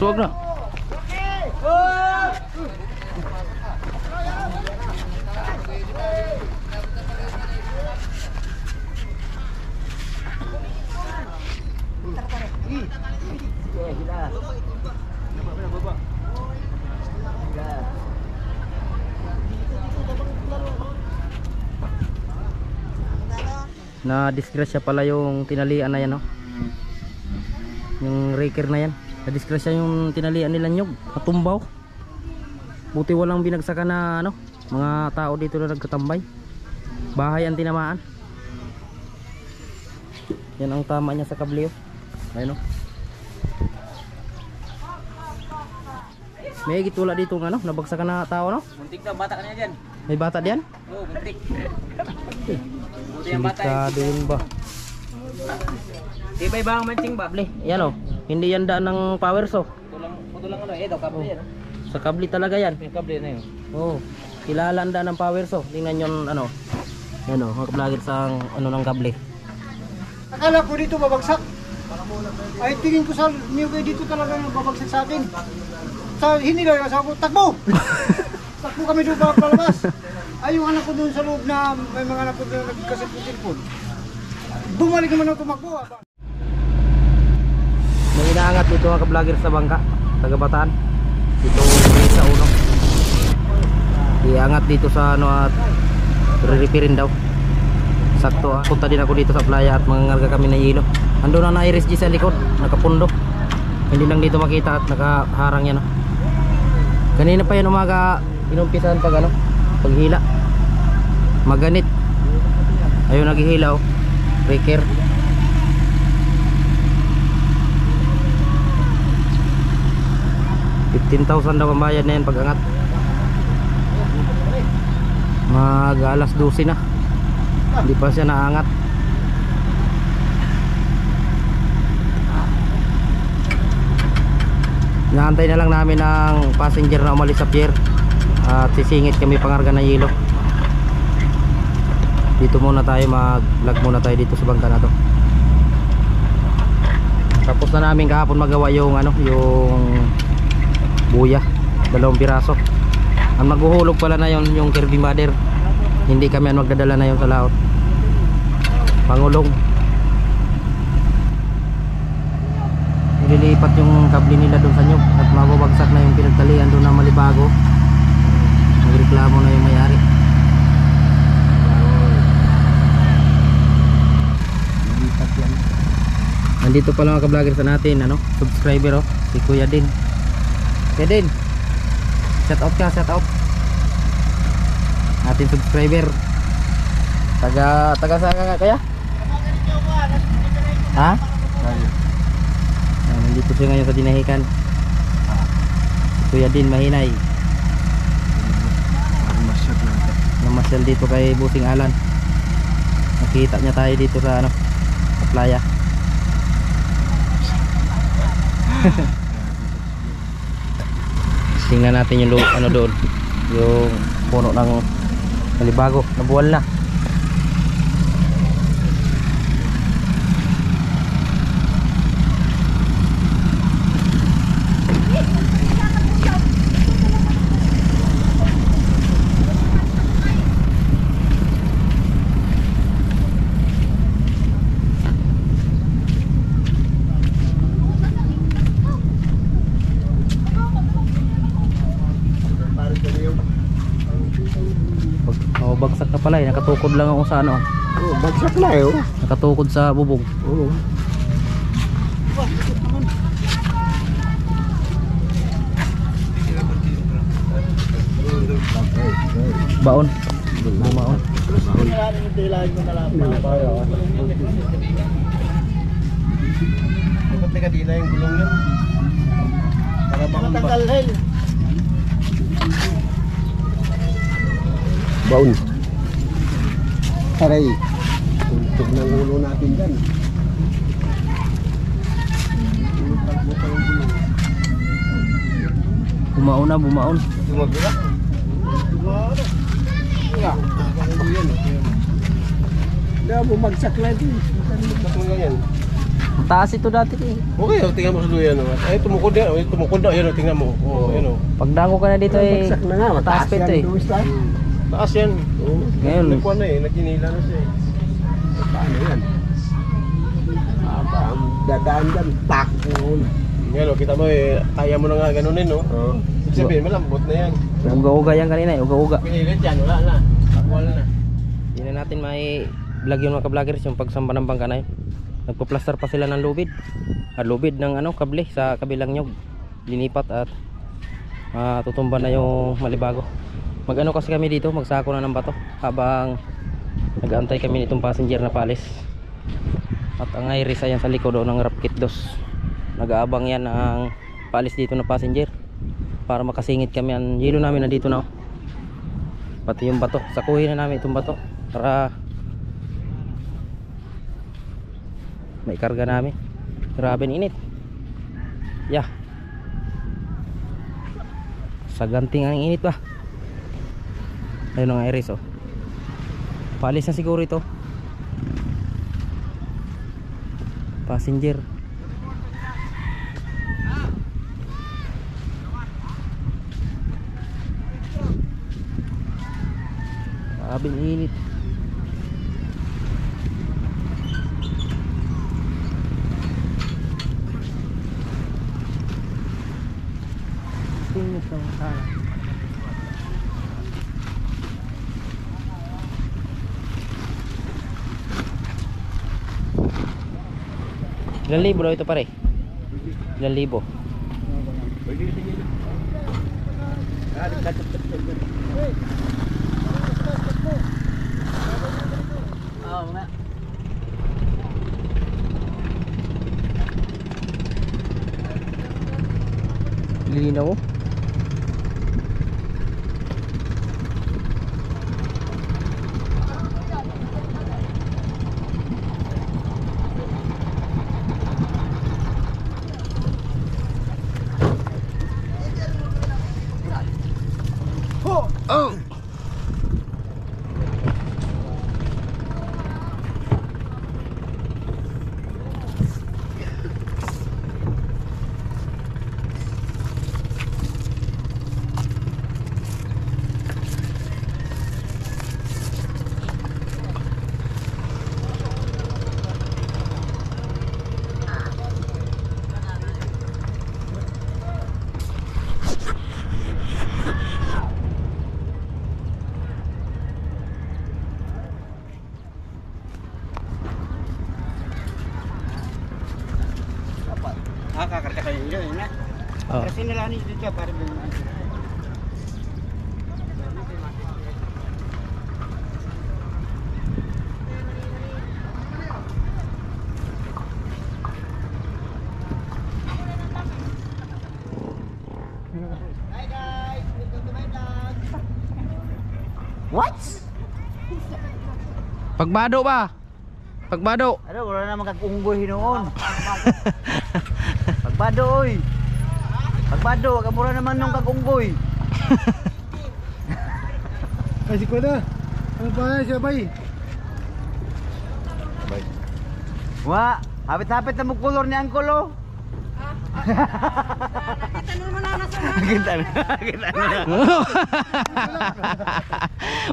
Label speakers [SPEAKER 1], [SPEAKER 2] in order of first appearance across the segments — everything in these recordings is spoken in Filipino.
[SPEAKER 1] Suwag na. Na disgrasya pala yung tinalian na yan, no? Yung raker na yan, na disgrasya yung tinalian nila nyog, natumbaw. Buti walang binagsakan na ano, mga tao dito na nagkatambay. Bahay ang tinamaan. Yan ang tama niya sa kablyo. Ayun, no? May higit wala dito ng ano, nabagsakan na tao, no?
[SPEAKER 2] Muntik na, bata ka na dyan.
[SPEAKER 1] May bata diyan?
[SPEAKER 2] Oo, muntik.
[SPEAKER 1] Silikado yun ba?
[SPEAKER 2] Tibay ba ang mancing ba?
[SPEAKER 1] Yan, oh. Hindi yan daan ng power saw.
[SPEAKER 2] Putulang ano, daw kable yan.
[SPEAKER 1] Sa kable talaga yan.
[SPEAKER 2] May kable na yun.
[SPEAKER 1] Oh, kilala ang daan ng power saw. Tingnan yun ano. Yan, oh, mga vlogger sa ano ng kable.
[SPEAKER 3] Akala ko dito babagsak. Ay tingin ko sa new way dito talaga yung babagsak sa atin. Sa hinilaw sa ako, takbo! Takbo kami doon palabas. Ay yung anak ko doon sa loob na may mga anak ko doon nagkasipon-sipon. Bumalik naman ako tumakbo.
[SPEAKER 1] May inaangat dito mga vlogger sa bangka, taga Bataan. Dito sa uno. Iangat dito sa ano at re-repairin daw. Sakto, punta din ako dito sa playa at mangangarga kami ng hilo. Ando na na Iris G sa likod, nakapundo. Hindi lang dito makita at nakaharang yan. Kanina pa yan umaga inumpisahan pag ano, paghila. Maganit. Ayun naghihila, oh. Breaker. $15,000 daw ang bayad na yan pag angat. Mag alas 12 na. Hindi pa siya naangat. Naantay na lang namin ang passenger na umalis sa pier at sisingit kami pangarga ng hilo. Dito muna tayo, mag-vlog muna tayo dito sa bangka na to. Tapos na namin kahapon magawa yung ano, yung buya, 2 piraso. Ang maghuhulog pala na yon yung Kirby mother. Hindi kami ang magdadala na yon sa laot. Pangulong. Nililipat yung kable nila doon sa nyug at mababagsak na yung pinagtalian doon na Malibago. Nagreklamo na yung may-ari. Nandito pala mga ka-vlogger sa natin, ano, subscriber, oh, si Kuya Din. Kuya Din, shout out ka, shout out. Ating subscriber. Taga saan ka kaya? Ha? Nandito siya ngayon sa Dinahican. Kuya Din Mahinay. Namasyal dito kay Busing Alan. Nakita niya tayo dito sa ano, sa playa. Tingnan natin yung ano doon, yung puno ng Malibago, nabuwal na. Bagsak na pala eh, nakatukod lang ako sa ano.
[SPEAKER 3] Oh, bagsak na eh, oh.
[SPEAKER 1] Nakatukod sa bubong.
[SPEAKER 3] Oo.
[SPEAKER 1] Baon. Bumaon.
[SPEAKER 3] Dapat may kadila yung gulong yun. Para matanggal hell. Baon. Aray. Tuntog ng ulo natin dyan.
[SPEAKER 1] Bumaon na, bumaon.
[SPEAKER 3] Bumagula. Bumagsak lang din.
[SPEAKER 1] Taas ito dati eh.
[SPEAKER 4] Okay, tingnan mo sa duyan naman. Ay, tumukod yan. Ay, tumukod na. Ayun, tingnan mo. Oo, ayun o.
[SPEAKER 1] Pagdako ka na dito eh.
[SPEAKER 3] Bagsak na nga,
[SPEAKER 1] Mataas pa ito eh.
[SPEAKER 4] Taas yan. Oo.
[SPEAKER 1] Ngayon.
[SPEAKER 4] Nagkuhan na eh. Nagkinila na siya eh.
[SPEAKER 3] Paano yan? Aba, ang dadaan dyan, takbo.
[SPEAKER 4] Yan o, kita mo eh. Kaya mo na nga ganunin no. Oo. Ibig sabihin, malambot na yan.
[SPEAKER 1] Uga-uga yan kanina eh. Uga-uga.
[SPEAKER 4] Pinilit yan, wala na. Takwal na.
[SPEAKER 1] Hindi na natin may vlog yung mga ka-vloggers yung pagsamba ng bangka na yun. Nagpa-plaster pa sila ng lubid. Lubid ng ano, kable sa kabilang nyog. Linipat at tutumba na yung malibago. Mag-ano kasi kami dito, magsako na ng bato habang nag-aantay kami nitong passenger na paalis. At ang iris ayan sa likod ng Rapkit 2. Nag-aabang yan ang paalis dito na passenger para makasingit kami. Ang yelo namin na dito na. Pati yung bato, sakuhin na namin itong bato para may karga namin. Grabe ang init. Yeah. Saganting ang init ba. Ayun ang iris oh. Paalis na siguro ito. Passenger. Grabe ang init. Tingnan sa sana. Ilan libo daw ito pare? Ilan libo?
[SPEAKER 2] Oo nga.
[SPEAKER 1] Linaw. Oh.
[SPEAKER 3] Kakarga kayo yun na.
[SPEAKER 1] Oh.
[SPEAKER 3] Kasi nila ni dito para bilhin. Hi guys, welcome to my vlog.
[SPEAKER 1] What? Pagbado ba? Pagbado.
[SPEAKER 2] Ano, wala naman kag-unggoy noon. Pagbado oy. Pagbado, wag mura naman nung kag-unggoy.
[SPEAKER 3] Ay si Kuya. Ano pa siya bay?
[SPEAKER 4] Bye.
[SPEAKER 2] Wa, hapit-hapit na mo color ni Uncle oh. Nakita na. Nakita na.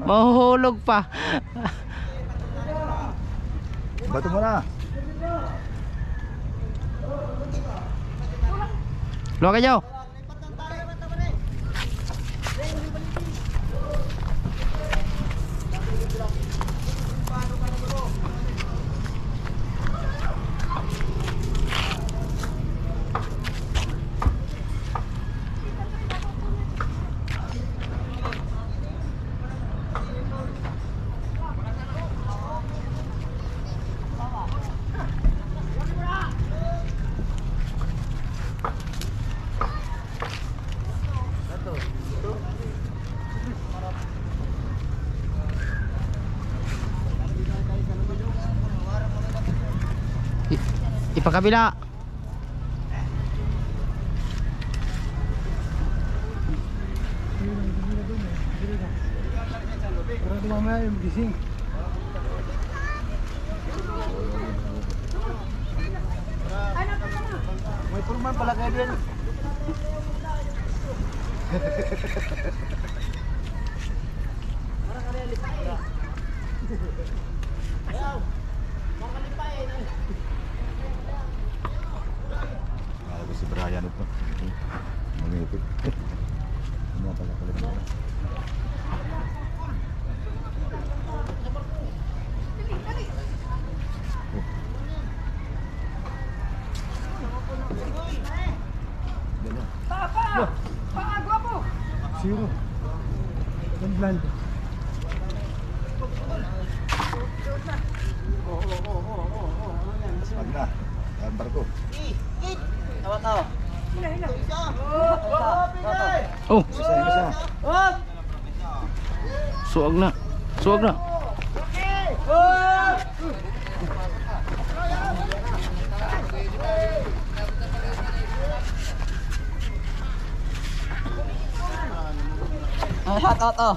[SPEAKER 1] Mahuhulog pa.
[SPEAKER 3] Bato mo na.
[SPEAKER 1] Luwa kayo. Ipakabila.
[SPEAKER 3] Para mamaya yung gising.
[SPEAKER 2] kaibigan.
[SPEAKER 5] Ako si Brian ito. Mangipit. Ano pala pala.
[SPEAKER 3] Zero. Land.
[SPEAKER 5] Wag na. Yan barko.
[SPEAKER 2] Tawa-tawa.
[SPEAKER 1] Oh,
[SPEAKER 5] Isa.
[SPEAKER 1] suwag na. Suwag na.
[SPEAKER 2] Hot, hot, oh.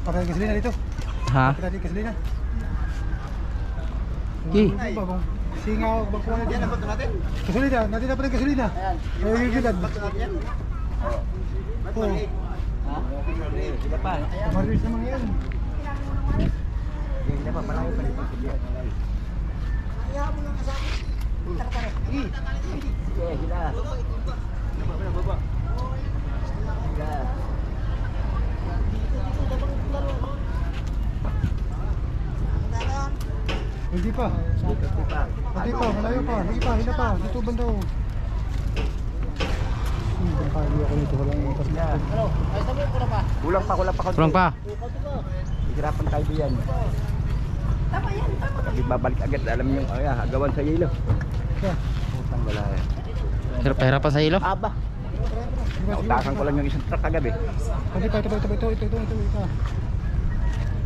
[SPEAKER 3] Pakai gasolina dito.
[SPEAKER 1] Ha?
[SPEAKER 3] Tadi gasolina.
[SPEAKER 1] Okay.
[SPEAKER 3] Bang. Singaw bang kuha na dyan. Gasolina, natin dapat ng gasolina. Ay, yung bilad. Oh.
[SPEAKER 2] Sila pa.
[SPEAKER 3] Maris naman yan.
[SPEAKER 2] Sila pa, malayo pa rin. Sila.
[SPEAKER 3] Hindi pa. Hindi pa, malayo pa. Hindi pa, hila pa. Dito banda oh. Kali ako nito walang pas na.
[SPEAKER 2] Kulang pa konti.
[SPEAKER 1] Kurang pa.
[SPEAKER 2] Hirapan tayo diyan. Pag babalik agad, alam niyo, agawan sa yelo. Putang wala yan.
[SPEAKER 1] Hirap-hirapan sa ilo.
[SPEAKER 2] Aba. Nautakan ko lang yung isang truck kagabi.
[SPEAKER 3] Hindi pa, ito.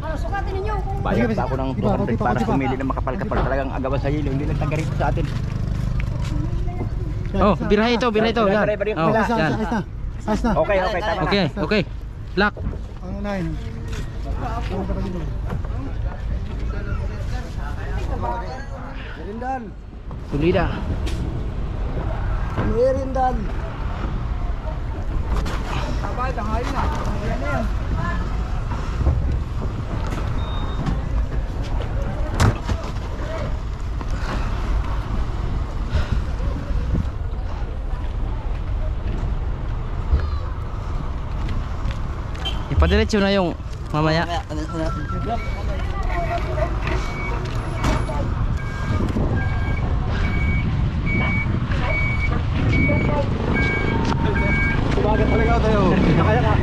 [SPEAKER 6] Ano, sukatin ninyo kung
[SPEAKER 2] Bayad
[SPEAKER 3] Sige,
[SPEAKER 2] pa ako ng
[SPEAKER 3] iba,
[SPEAKER 2] 200
[SPEAKER 3] konti pa,
[SPEAKER 2] para
[SPEAKER 3] konti pa.
[SPEAKER 2] pumili ng makapal-kapal. Talagang agawan sa yelo, hindi nagtaga rito sa atin.
[SPEAKER 1] Oh, birahe ito. Yan. Oh,
[SPEAKER 3] Ayos na,
[SPEAKER 1] yan.
[SPEAKER 3] ayos na.
[SPEAKER 2] Okay, tama na.
[SPEAKER 1] Okay. Lock.
[SPEAKER 3] Ano na yun? Ano pa dito?
[SPEAKER 2] Merindan.
[SPEAKER 1] Tulida.
[SPEAKER 2] Merindan. Abay, tanghali na. Yan na yan.
[SPEAKER 1] Ipadiretso na yung mamaya.
[SPEAKER 2] Sumagat talaga ako tayo. Kaya ka.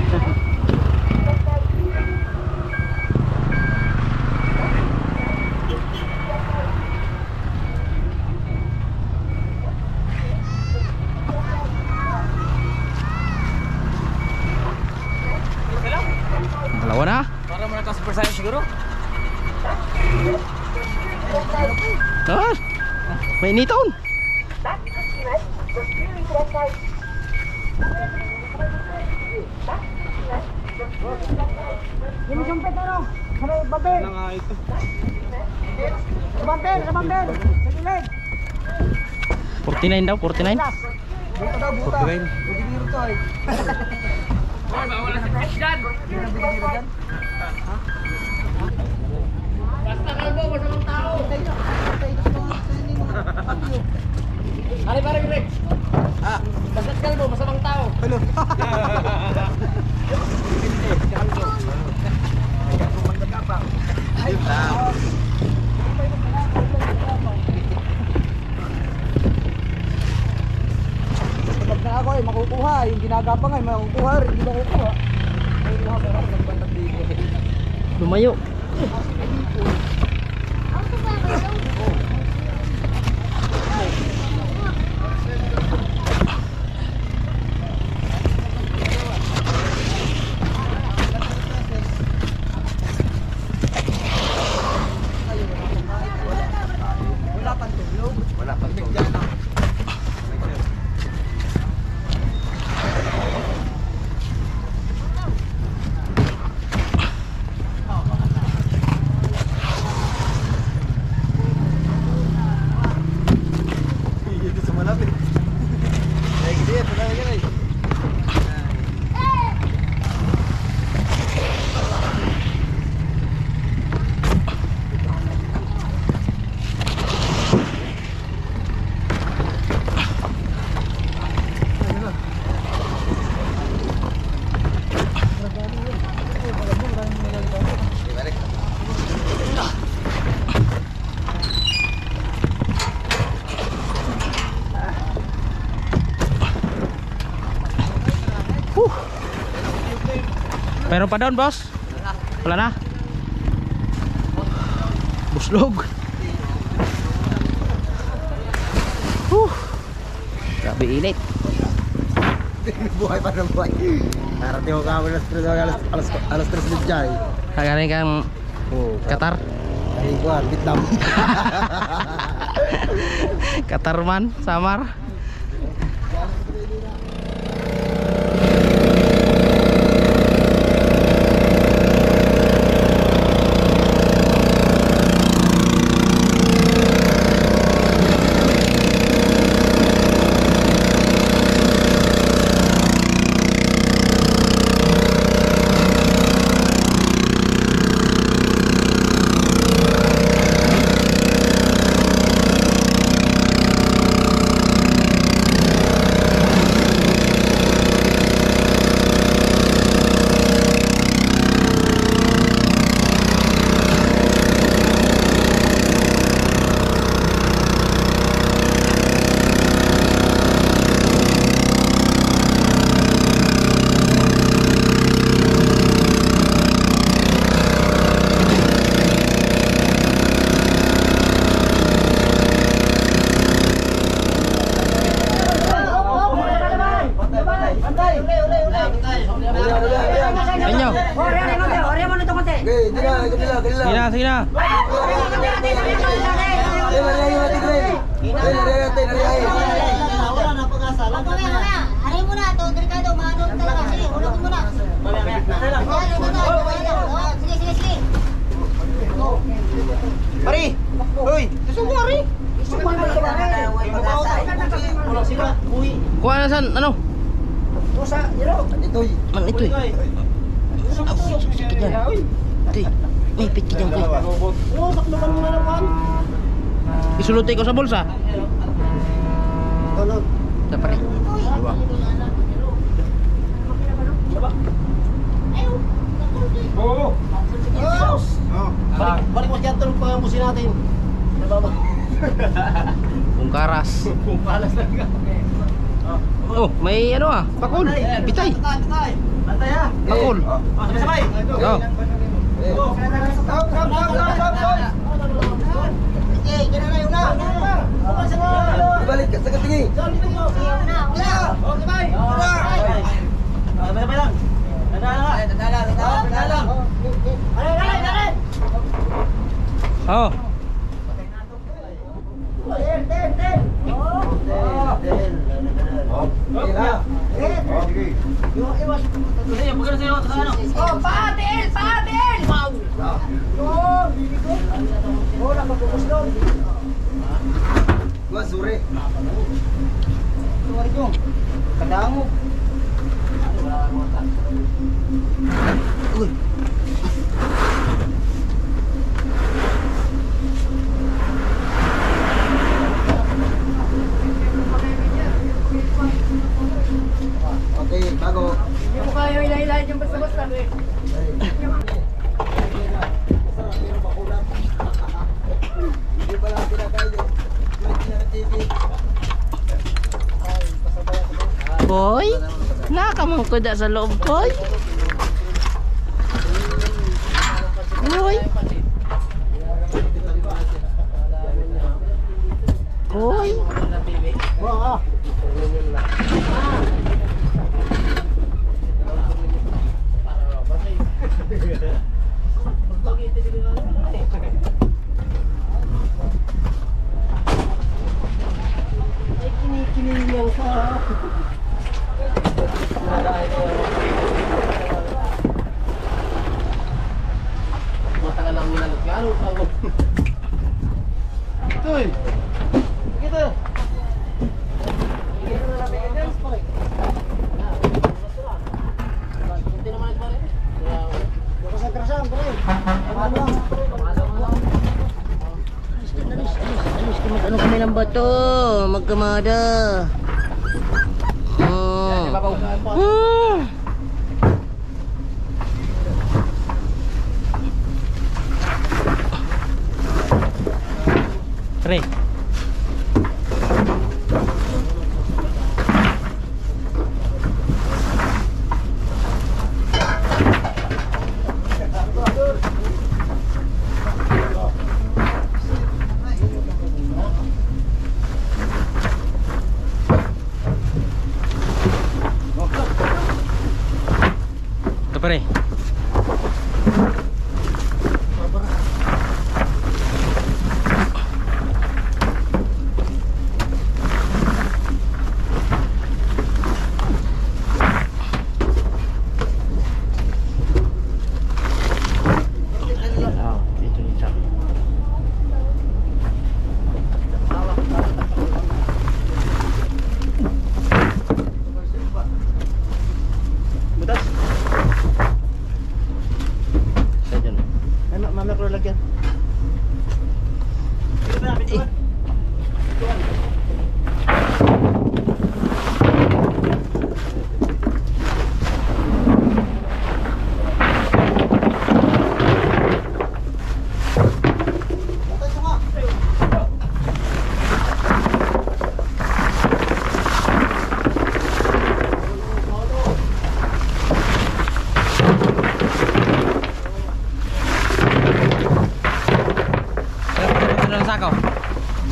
[SPEAKER 1] Dalawa na.
[SPEAKER 2] Para mo na ito super science siguro.
[SPEAKER 1] Ah, may initon.
[SPEAKER 3] Yung jumpet ano? Ano, babel?
[SPEAKER 4] Ano nga ito?
[SPEAKER 3] Babel! Sa gilid!
[SPEAKER 1] 49 daw, 49.
[SPEAKER 2] Buta daw, buta. Bibigiro to ay. Hoy, bawal na si Chris dyan. Bibigiro dyan. Basta kalbo, masamang tao. Pare, Rex. Basta kalbo, masamang tao. Hello. Pag na ako ay makukuha, yung ginagapang ay makukuha rin, hindi makukuha. Makukuha ko ako ng bandang dito.
[SPEAKER 1] Lumayo. Pero pa doon, boss? Wala na? Buslog. Grabe init.
[SPEAKER 2] Buhay pa ng buhay. Narating ko kami alas 3 din dyan.
[SPEAKER 1] Kagaling kang Qatar.
[SPEAKER 2] Ay, buwan, Vietnam.
[SPEAKER 1] Qatar man, Samar. Inyo. Sige na.
[SPEAKER 6] Hari mo na to, delikado, maano talaga. Sige, ulitin mo na. Sige.
[SPEAKER 2] Pari! Uy! Gusto mo, Pari?
[SPEAKER 1] Kuha na san, ano?
[SPEAKER 2] Ito
[SPEAKER 1] Man ito eh. Sakit yan. Ito eh. May pit ka dyan ko.
[SPEAKER 3] Saklukan mo na naman.
[SPEAKER 1] Isuluti ko sa bulsa. Ito pare.
[SPEAKER 3] Balik mo dyan tulog pa busin natin.
[SPEAKER 1] Kung karas. Oh, may ano ah. Pakul. Pitay.
[SPEAKER 3] Bantay ha.
[SPEAKER 1] Pakul.
[SPEAKER 3] Sabay-sabay.
[SPEAKER 1] Oh.
[SPEAKER 6] Sige, gano'n na yun na.
[SPEAKER 2] Balik ka sa katingi.
[SPEAKER 3] Sabay-sabay lang. Dadala lang.
[SPEAKER 1] Oh.
[SPEAKER 6] Patil!
[SPEAKER 2] Masuri.
[SPEAKER 3] Kadango.
[SPEAKER 1] Uy.
[SPEAKER 2] Okay, bago.
[SPEAKER 6] Hindi mo kayo ilahilahin yung basta-basta.
[SPEAKER 2] Hindi pa lang pinakain eh.
[SPEAKER 1] Boy, nakamang kuda sa loob, boy. Boy. Boy. Ano kami ng bato? Magkamada. Tre. pare.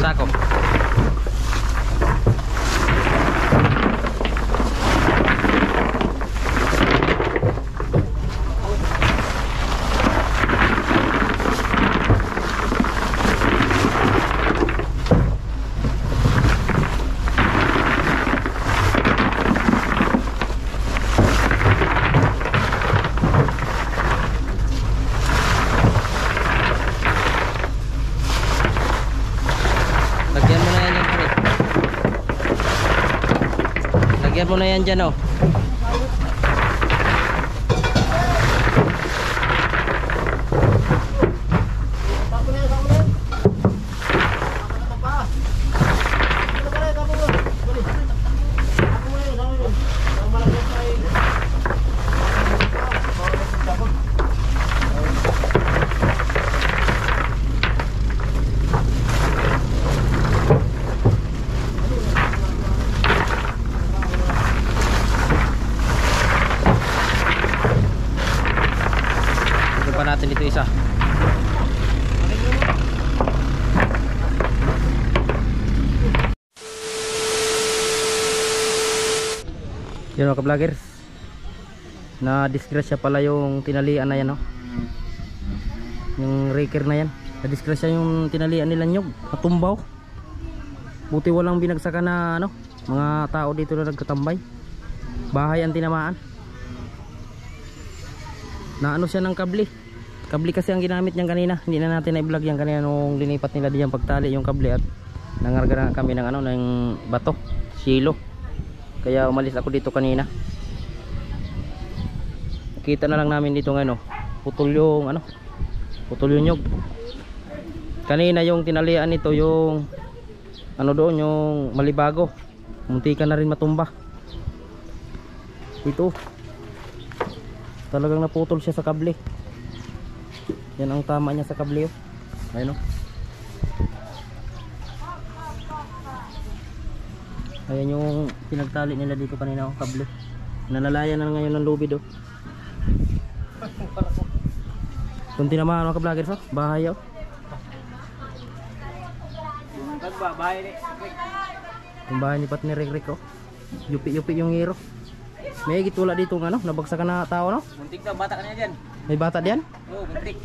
[SPEAKER 1] Sako. Lagyan mo na yan dyan, oh. Natin dito isa. Yun mga ka-vloggers, na disgrasya pala yung tinalian na yan, no? Yung raker na yan, na disgrasya yung tinalian nila nyog, natumbaw. Buti walang binagsakan na ano, mga tao dito na nagkatambay. Bahay ang tinamaan. Na ano siya ng kable. Kable kasi ang ginamit niyan kanina. Hindi na natin na-vlog yan kanina nung linipat nila diyan pagtali yung kable at nangarga na kami ng ano, ng bato, silo. Kaya umalis ako dito kanina. Nakita na lang namin dito ng ano, putol yung ano, putol yung nyog. Kanina yung tinalian nito yung ano doon, yung malibago. Muntikan na rin matumba. Ito. Talagang naputol siya sa kable. Yan ang tama niya sa kable, oh. Ayun, oh. Ayan yung pinagtali nila dito kanina, oh, kable. Nalalayan na ngayon ng lubid, oh. Kung tinamaan mga ka-vloggers, oh, bahay, oh. Yung bahay ni Partner Rick, oh. Yupi-yupi yung hero. May gitula dito ng ano, nabagsakan na tao, no?
[SPEAKER 2] Muntik na, bata ka na dyan.
[SPEAKER 1] May bata diyan?
[SPEAKER 2] Oo, muntik.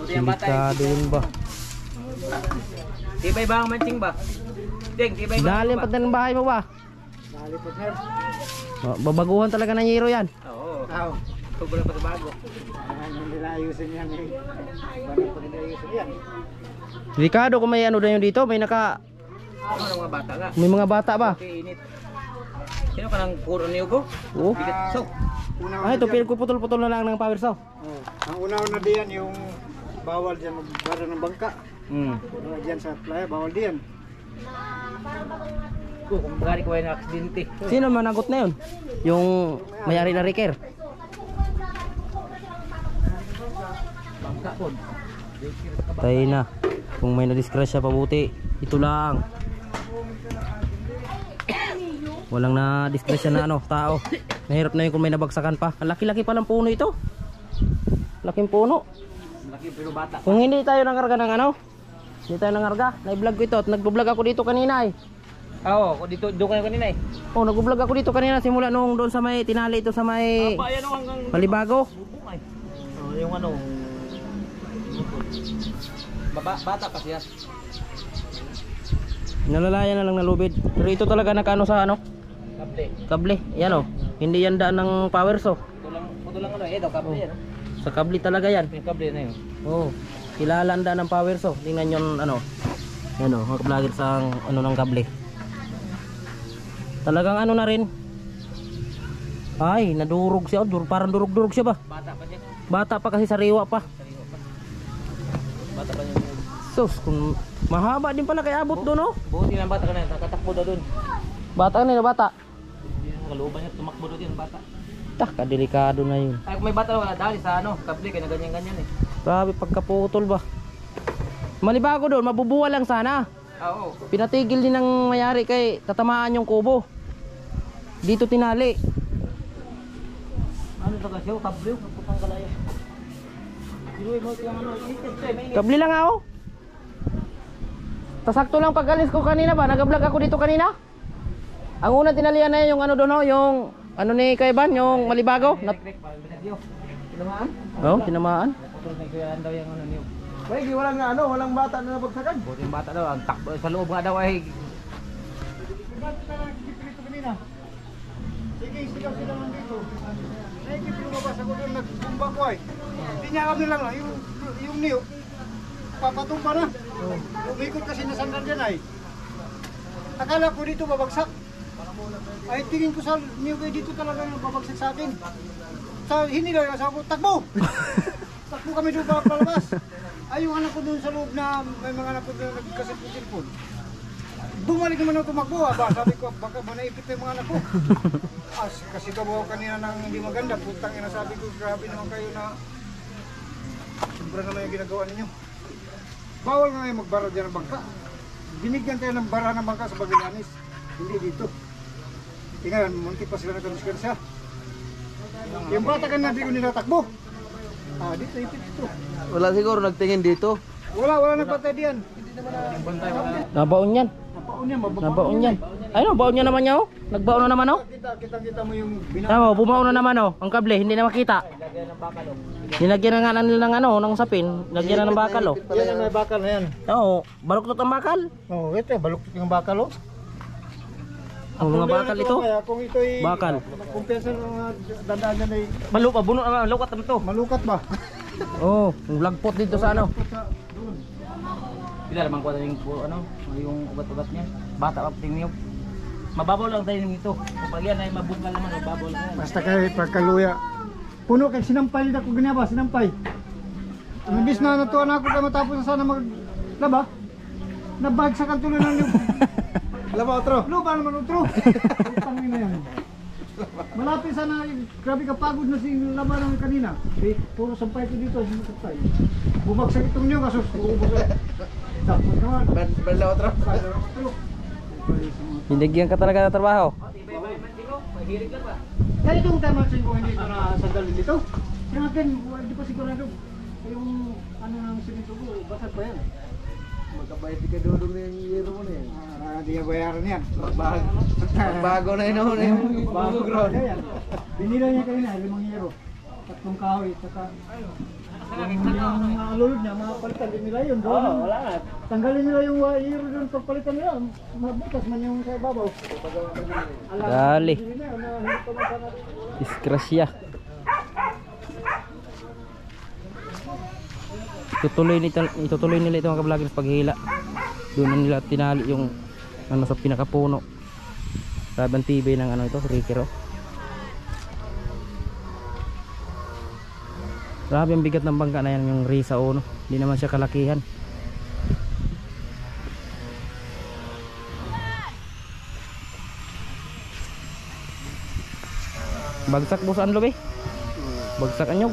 [SPEAKER 1] Silikado yun ba?
[SPEAKER 2] Tibay ba ang mansing ba? Ding, tibay ba?
[SPEAKER 1] Nalipat na ng bahay mo ba?
[SPEAKER 3] Nalipat na.
[SPEAKER 1] Babaguhan talaga ng hero yan.
[SPEAKER 2] Oo. Tubulan pa sa bago.
[SPEAKER 3] Hindi na ayusin yan, eh. Bakit pa hindi ayusin yan?
[SPEAKER 1] Ricardo, kung may ano na yun dito, may naka...
[SPEAKER 2] Ano ng mga bata nga?
[SPEAKER 1] May mga bata ba?
[SPEAKER 2] Okay, init. Sino ka ng puro niyo ko?
[SPEAKER 1] Oo.
[SPEAKER 2] Bigat so.
[SPEAKER 1] Ah, ito, pinagpuputol-putol na lang ng power saw.
[SPEAKER 3] Oh. Ang una-una diyan yung bawal diyan magbara ng bangka. Diyan sa playa, bawal diyan.
[SPEAKER 2] Kung bagay ko ay na-aksidente.
[SPEAKER 1] Sino managot na yun? Yung may-ari na Riker.
[SPEAKER 2] Bangka po.
[SPEAKER 1] Tayo na. Kung may nadiskrasya pabuti, ito lang. Walang nadiskrasya na ano, tao. Mahirap na yun kung may nabagsakan pa. Ang laki-laki palang puno ito. Laking puno.
[SPEAKER 2] Laki pero bata.
[SPEAKER 1] Kung hindi tayo nangarga ng ano, hindi tayo nangarga, na-vlog ko ito at nag-vlog ako dito kanina, eh.
[SPEAKER 2] Oo, dito kayo kanina eh.
[SPEAKER 1] Oh, nag-vlog ako dito kanina simula nung doon sa may tinali ito sa may
[SPEAKER 2] Ayan o hanggang
[SPEAKER 1] Malibago.
[SPEAKER 2] bubong ay. Yung ano. Bata kasi yan.
[SPEAKER 1] Nalalayan na lang na lubid. Pero ito talaga nakano sa ano?
[SPEAKER 2] Kable.
[SPEAKER 1] Kable. Yan oh. Hindi yan daan ng power saw.
[SPEAKER 2] Ito lang ano eh, daw kable yan.
[SPEAKER 1] Sa kable talaga yan.
[SPEAKER 2] Yung kable na yun.
[SPEAKER 1] Oh. Kilala ang daan ng power saw. Tingnan yon ano. Yan oh, mga vlogger sa ano ng kable. Talagang ano na rin. Ay, nadurog siya. Parang durog-durog siya ba?
[SPEAKER 2] Bata pa siya.
[SPEAKER 1] Bata pa kasi sariwa pa.
[SPEAKER 2] Bata pa niya.
[SPEAKER 1] Sus, kung mahaba din pala kay abot doon oh.
[SPEAKER 2] Buti lang bata ka na, nakatakbo daw doon.
[SPEAKER 1] Bata kanina bata.
[SPEAKER 2] Hindi na kalooban niya, tumakbo daw din bata.
[SPEAKER 1] Tak, kadelikado na yun.
[SPEAKER 2] Ay kung may bata wala dali sa ano, kable kaya na ganyan-ganyan eh.
[SPEAKER 1] Grabe pagkaputol ba. Malibago doon, mabubuwa lang sana.
[SPEAKER 2] Oo.
[SPEAKER 1] Pinatigil din ng mayari kay tatamaan yung kubo. Dito tinali.
[SPEAKER 2] Ano to kasi, kable, kaputang kalaya. Iluwi mo yung ano, may
[SPEAKER 1] Kabli lang ako. Tasakto lang pag-alis ko kanina ba? Nag-vlog ako dito kanina. Ang unang tinalian na yun, yung ano doon oh, yung ano ni Kaiban, yung Malibago.
[SPEAKER 2] Tinamaan?
[SPEAKER 1] Oh, tinamaan.
[SPEAKER 2] Putol na kaya daw yung ano niyo.
[SPEAKER 4] Wait, walang ano, walang bata na nabagsakan.
[SPEAKER 2] Buti yung bata daw, ang takbo sa loob nga daw ay
[SPEAKER 3] Bakit ka lang dito kanina? Sige, sigaw sila lang dito. Naikip lumabas ako doon, nagbumba ko ay. Hindi niya kami lang yung niyo. Papatumba na. Umikot kasi nasandal dyan ay. Akala ko dito babagsak. Ay tingin ko sa niyo kayo dito talaga yung babagsak sa atin. Sa hinilaw yung asawa ko, takbo! Takbo kami doon palabas. Ay yung anak ko doon sa loob na may mga anak ko doon nagkasit ng cellphone. Bumalik naman ako tumakbo, aba, sabi ko, baka manaipit na yung mga anak ko. Kasi gabaw kanina ng hindi maganda, putang ina, sabi ko, grabe naman kayo na sobra naman yung ginagawa ninyo. Bawal nga ngayon magbara dyan ng bangka. Binigyan kayo ng bara ng bangka sa Bagallanes, hindi dito. Tingnan, munti pa sila nagkanuskansya. Yung bata ka na di ko nila takbo. Dito, ipit ito.
[SPEAKER 4] Wala siguro nagtingin dito.
[SPEAKER 3] Wala nagbatay diyan.
[SPEAKER 1] Nabaon yan.
[SPEAKER 3] Napaon yan,
[SPEAKER 1] Nabaon yan. Ayun, baon niya naman niya oh. Nagbaon na naman oh.
[SPEAKER 3] Kita mo yung
[SPEAKER 1] Tama, bumaon na naman oh. Ang kable, hindi na makita. Nilagyan na nga nila ng ano, ng sapin. Lagyan na ng bakal oh.
[SPEAKER 3] Yan ang may bakal na yan.
[SPEAKER 1] Oo, baluktot ang bakal.
[SPEAKER 3] Oh, ito, baluktot yung bakal oh.
[SPEAKER 1] Ang mga bakal ito.
[SPEAKER 3] Kaya kung ito ay
[SPEAKER 1] Bakal.
[SPEAKER 3] kumpiyansa ng mga dandaan niyan ay
[SPEAKER 2] malupa, buno na lukat naman to.
[SPEAKER 3] malukat ba?
[SPEAKER 1] Oh, vlogpot dito sa ano.
[SPEAKER 2] Pila naman ko yung ano, yung ubat-ubat niya. Bata pa ting niyo. Mababaw lang tayo nito. Kapag yan ay mabungkal naman, mababaw lang yan.
[SPEAKER 3] Basta kay pagkaluya. Puno kay sinampay nila ko ganyan ba, sinampay. Ang bis na natuwa na ako kay matapos na sana maglaba. Nabagsakan tuloy ng yung
[SPEAKER 4] Laba otro.
[SPEAKER 3] lupa naman utro. Utang na yan. Malapit sana, grabe ka pagod na si laban ng kanina. Puro sampay ko dito, sampay. Bumagsak itong niyo, kasos. Tapos naman.
[SPEAKER 4] Bala otro.
[SPEAKER 1] Binigyan ka talaga ng trabaho.
[SPEAKER 3] Kaya itong tama sa ko hindi ko na sandalin dito. Kaya akin, hindi pa sigurado. Yung ano ng sinito ko, basag pa yan.
[SPEAKER 4] Magkabayad ka doon na yung yero mo na yan.
[SPEAKER 3] Hindi ka bayaran yan.
[SPEAKER 4] Bago na yun na yung bago ground.
[SPEAKER 3] Binila niya kanina, 5 euro. 3 kahoy, saka yung mga lulod niya, mga palitan din nila yun. Oo, wala nga. Tanggalin nila yung euro doon, pagpalitan nila, mabutas man yung sa ibabaw.
[SPEAKER 1] Dali. Disgrasya. Itutuloy nila ito mga ka-vloggers paghila. Doon na nila tinali yung ano sa pinakapuno. Sabang TV ng ano ito, Ricker oh. Grabe ang bigat ng bangka na yan, yung Risa Uno. Hindi naman siya kalakihan. Bagsak boss Anlo be. Bagsak anyog.